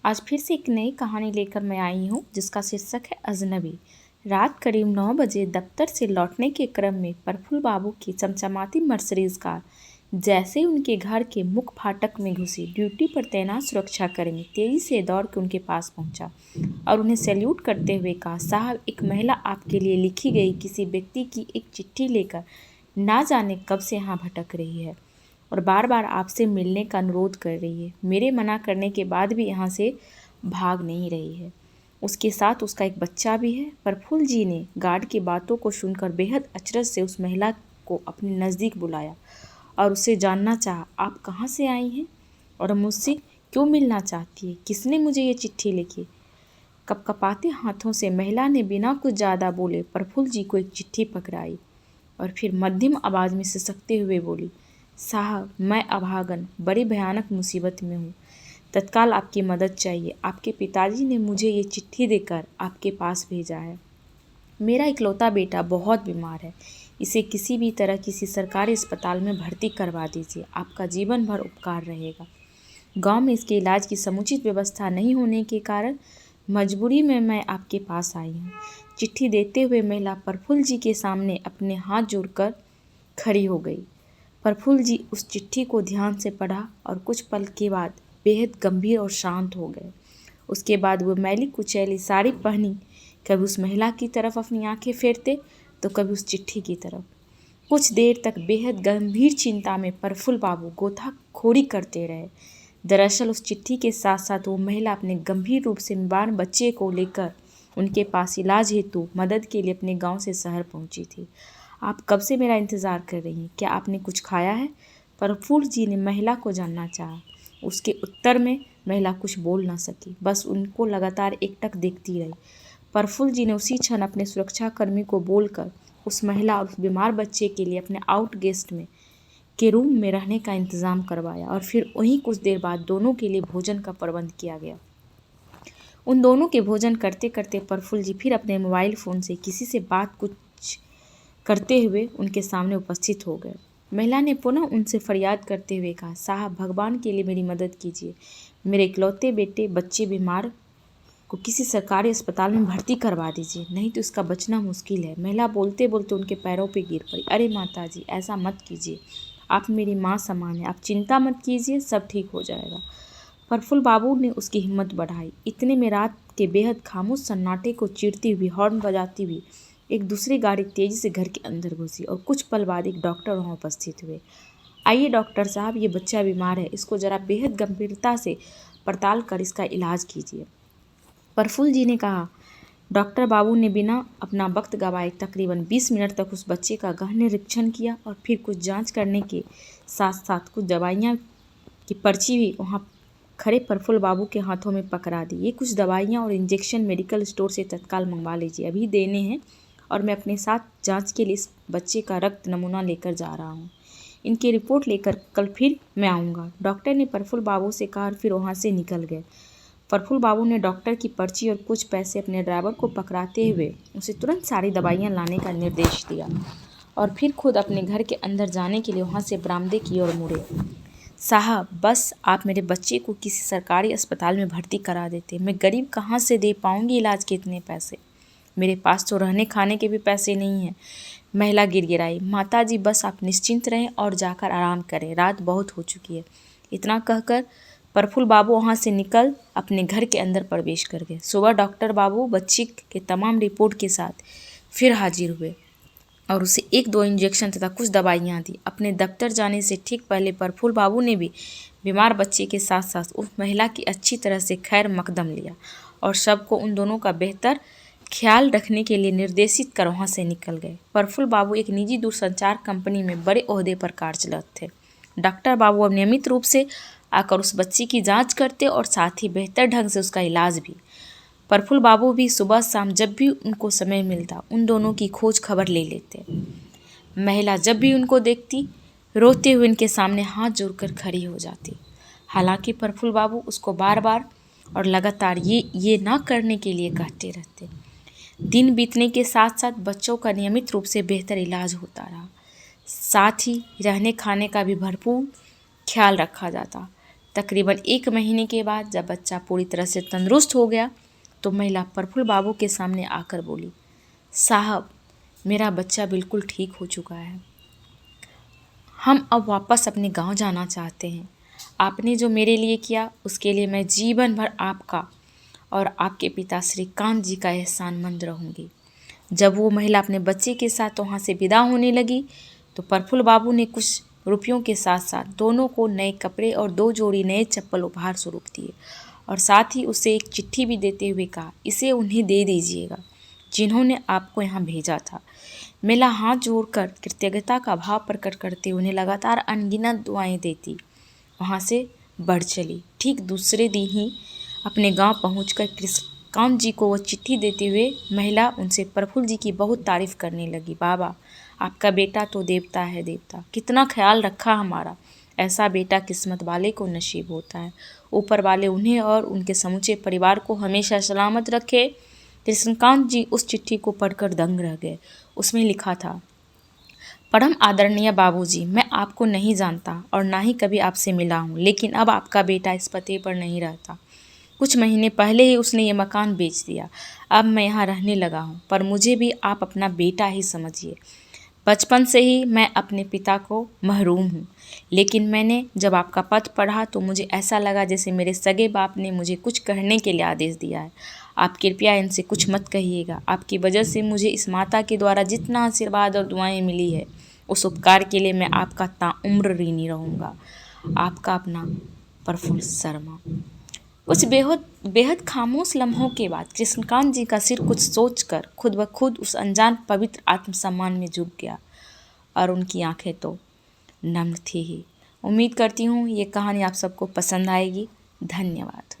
आज फिर से एक नई कहानी लेकर मैं आई हूँ जिसका शीर्षक है अजनबी। रात करीब 9 बजे दफ्तर से लौटने के क्रम में प्रफुल्ल बाबू की चमचमाती मर्सिडीज कार जैसे ही उनके घर के मुख्य फाटक में घुसी, ड्यूटी पर तैनात सुरक्षाकर्मी तेजी से दौड़ के उनके पास पहुंचा और उन्हें सैल्यूट करते हुए कहा, साहब, एक महिला आपके लिए लिखी गई किसी व्यक्ति की एक चिट्ठी लेकर ना जाने कब से यहाँ भटक रही है और बार बार आपसे मिलने का अनुरोध कर रही है। मेरे मना करने के बाद भी यहाँ से भाग नहीं रही है। उसके साथ उसका एक बच्चा भी है। प्रफुल्ल जी ने गार्ड की बातों को सुनकर बेहद अचरज से उस महिला को अपने नज़दीक बुलाया और उससे जानना चाहा, आप कहाँ से आई हैं और मुझसे क्यों मिलना चाहती है? किसने मुझे ये चिट्ठी लिखी? कपकपाते हाथों से महिला ने बिना कुछ ज़्यादा बोले प्रफुल्ल जी को एक चिट्ठी पकड़ाई और फिर मध्यम आवाज़ में सिसकते हुए बोली, साहब, मैं अभागन बड़ी भयानक मुसीबत में हूँ। तत्काल आपकी मदद चाहिए। आपके पिताजी ने मुझे ये चिट्ठी देकर आपके पास भेजा है। मेरा इकलौता बेटा बहुत बीमार है। इसे किसी भी तरह किसी सरकारी अस्पताल में भर्ती करवा दीजिए। आपका जीवन भर उपकार रहेगा। गांव में इसके इलाज की समुचित व्यवस्था नहीं होने के कारण मजबूरी में मैं आपके पास आई हूँ। चिट्ठी देते हुए महिला प्रफुल्ल जी के सामने अपने हाथ जोड़कर खड़ी हो गई। प्रफुल्ल जी उस चिट्ठी को ध्यान से पढ़ा और कुछ पल के बाद बेहद गंभीर और शांत हो गए। उसके बाद वो मैली कुचैली साड़ी पहनी, कभी उस महिला की तरफ अपनी आंखें फेरते तो कभी उस चिट्ठी की तरफ। कुछ देर तक बेहद गंभीर चिंता में प्रफुल्ल बाबू गोताखोरी करते रहे। दरअसल उस चिट्ठी के साथ साथ वो महिला अपने गंभीर रूप से बीमार बच्चे को लेकर उनके पास इलाज हेतु मदद के लिए अपने गांव से शहर पहुंची थी। आप कब से मेरा इंतज़ार कर रही हैं? क्या आपने कुछ खाया है? प्रफुल्ल जी ने महिला को जानना चाहा। उसके उत्तर में महिला कुछ बोल न सकी, बस उनको लगातार एकटक देखती रही। प्रफुल्ल जी ने उसी क्षण अपने सुरक्षाकर्मी को बोलकर उस महिला और उस बीमार बच्चे के लिए अपने आउट गेस्ट में के रूम में रहने का इंतज़ाम करवाया और फिर वहीं कुछ देर बाद दोनों के लिए भोजन का प्रबंध किया गया। उन दोनों के भोजन करते करते प्रफुल्ल जी फिर अपने मोबाइल फ़ोन से किसी से बात कुछ करते हुए उनके सामने उपस्थित हो गए। महिला ने पुनः उनसे फरियाद करते हुए कहा, साहब, भगवान के लिए मेरी मदद कीजिए। मेरे इकलौते बेटे बच्चे बीमार को किसी सरकारी अस्पताल में भर्ती करवा दीजिए, नहीं तो इसका बचना मुश्किल है। महिला बोलते बोलते उनके पैरों पे गिर पड़ी। अरे माता जी, ऐसा मत कीजिए। आप मेरी माँ समान है। आप चिंता मत कीजिए, सब ठीक हो जाएगा। प्रफुल्ल बाबू ने उसकी हिम्मत बढ़ाई। इतने में रात के बेहद खामोश सन्नाटे को चीरती हुई, हॉर्न बजाती हुई एक दूसरी गाड़ी तेजी से घर के अंदर घुसी और कुछ पल बाद एक डॉक्टर वहाँ उपस्थित हुए। आइए डॉक्टर साहब, ये बच्चा बीमार है, इसको ज़रा बेहद गंभीरता से पड़ताल कर इसका इलाज कीजिए। प्रफुल्ल जी ने कहा। डॉक्टर बाबू ने बिना अपना वक्त गवाए तकरीबन 20 मिनट तक उस बच्चे का गहन निरीक्षण किया और फिर कुछ जांच करने के साथ साथ कुछ दवाइयाँ की पर्ची भी वहाँ खड़े प्रफुल्ल बाबू के हाथों में पकड़ा दी। ये कुछ दवाइयाँ और इंजेक्शन मेडिकल स्टोर से तत्काल मंगवा लीजिए, अभी देने हैं, और मैं अपने साथ जांच के लिए इस बच्चे का रक्त नमूना लेकर जा रहा हूँ। इनकी रिपोर्ट लेकर कल फिर मैं आऊँगा। डॉक्टर ने प्रफुल्ल बाबू से कहा और फिर वहाँ से निकल गए। प्रफुल्ल बाबू ने डॉक्टर की पर्ची और कुछ पैसे अपने ड्राइवर को पकड़ाते हुए उसे तुरंत सारी दवाइयाँ लाने का निर्देश दिया और फिर खुद अपने घर के अंदर जाने के लिए वहाँ से बरामदे की ओर मुड़े। साहब, बस आप मेरे बच्चे को किसी सरकारी अस्पताल में भर्ती करा देते। मैं गरीब कहाँ से दे पाऊँगी इलाज के इतने पैसे? मेरे पास तो रहने खाने के भी पैसे नहीं हैं। महिला गिड़गिड़ाई। माता जी, बस आप निश्चिंत रहें और जाकर आराम करें, रात बहुत हो चुकी है। इतना कहकर प्रफुल्ल बाबू वहाँ से निकल अपने घर के अंदर प्रवेश कर गए। सुबह डॉक्टर बाबू बच्ची के तमाम रिपोर्ट के साथ फिर हाजिर हुए और उसे 1-2 इंजेक्शन तथा कुछ दवाइयाँ दी। अपने दफ्तर जाने से ठीक पहले प्रफुल्ल बाबू ने भी बीमार बच्चे के साथ साथ उस महिला की अच्छी तरह से खैर मकदम लिया और सबको उन दोनों का बेहतर ख्याल रखने के लिए निर्देशित कर वहाँ से निकल गए। प्रफुल्ल बाबू एक निजी दूरसंचार कंपनी में बड़े ओहदे पर कार्यरत थे। डॉक्टर बाबू अब नियमित रूप से आकर उस बच्ची की जांच करते और साथ ही बेहतर ढंग से उसका इलाज भी। प्रफुल्ल बाबू भी सुबह शाम जब भी उनको समय मिलता उन दोनों की खोज खबर ले लेते। महिला जब भी उनको देखती रोते हुए उनके सामने हाथ जोड़कर खड़ी हो जाती। हालांकि प्रफुल्ल बाबू उसको बार बार और लगातार ये ना करने के लिए कहते रहते। दिन बीतने के साथ साथ बच्चों का नियमित रूप से बेहतर इलाज होता रहा। साथ ही रहने खाने का भी भरपूर ख्याल रखा जाता। तकरीबन 1 महीने के बाद जब बच्चा पूरी तरह से तंदुरुस्त हो गया तो महिला प्रफुल्ल बाबू के सामने आकर बोली, साहब, मेरा बच्चा बिल्कुल ठीक हो चुका है। हम अब वापस अपने गांव जाना चाहते हैं। आपने जो मेरे लिए किया उसके लिए मैं जीवन भर आपका और आपके पिता श्रीकांत जी का एहसानमंद रहूंगी। जब वो महिला अपने बच्चे के साथ वहाँ से विदा होने लगी तो प्रफुल्ल बाबू ने कुछ रुपयों के साथ साथ दोनों को नए कपड़े और 2 जोड़ी नए चप्पल उपहार स्वरूप दिए और साथ ही उसे एक चिट्ठी भी देते हुए कहा, इसे उन्हें दे दीजिएगा जिन्होंने आपको यहाँ भेजा था। महिला हाथ जोड़कर कृतज्ञता का भाव प्रकट करते उन्हें लगातार अनगिनत दुआएं देती वहाँ से बढ़ चली। ठीक दूसरे दिन ही अपने गांव पहुंचकर कृष्णकांत जी को वह चिट्ठी देते हुए महिला उनसे प्रफुल्ल जी की बहुत तारीफ करने लगी। बाबा, आपका बेटा तो देवता है, देवता, कितना ख्याल रखा हमारा। ऐसा बेटा किस्मत वाले को नसीब होता है। ऊपर वाले उन्हें और उनके समूचे परिवार को हमेशा सलामत रखे। कृष्णकांत जी उस चिट्ठी को पढ़कर दंग रह गए। उसमें लिखा था, परम आदरणीय बाबूजी, मैं आपको नहीं जानता और ना ही कभी आपसे मिला हूँ, लेकिन अब आपका बेटा इस पते पर नहीं रहता। कुछ महीने पहले ही उसने ये मकान बेच दिया। अब मैं यहाँ रहने लगा हूँ, पर मुझे भी आप अपना बेटा ही समझिए। बचपन से ही मैं अपने पिता को महरूम हूँ, लेकिन मैंने जब आपका पत्र पढ़ा तो मुझे ऐसा लगा जैसे मेरे सगे बाप ने मुझे कुछ कहने के लिए आदेश दिया है। आप कृपया इनसे कुछ मत कहिएगा। आपकी वजह से मुझे इस माता के द्वारा जितना आशीर्वाद और दुआएं मिली है, उस उपकार के लिए मैं आपका ताउम्र ऋणी रहूँगा। आपका अपना प्रफुल्ल शर्मा। कुछ बेहद बेहद खामोश लम्हों के बाद कृष्णकांत जी का सिर कुछ सोचकर खुद ब खुद उस अनजान पवित्र आत्मसम्मान में झुक गया और उनकी आंखें तो नम्र थी ही। उम्मीद करती हूँ ये कहानी आप सबको पसंद आएगी। धन्यवाद।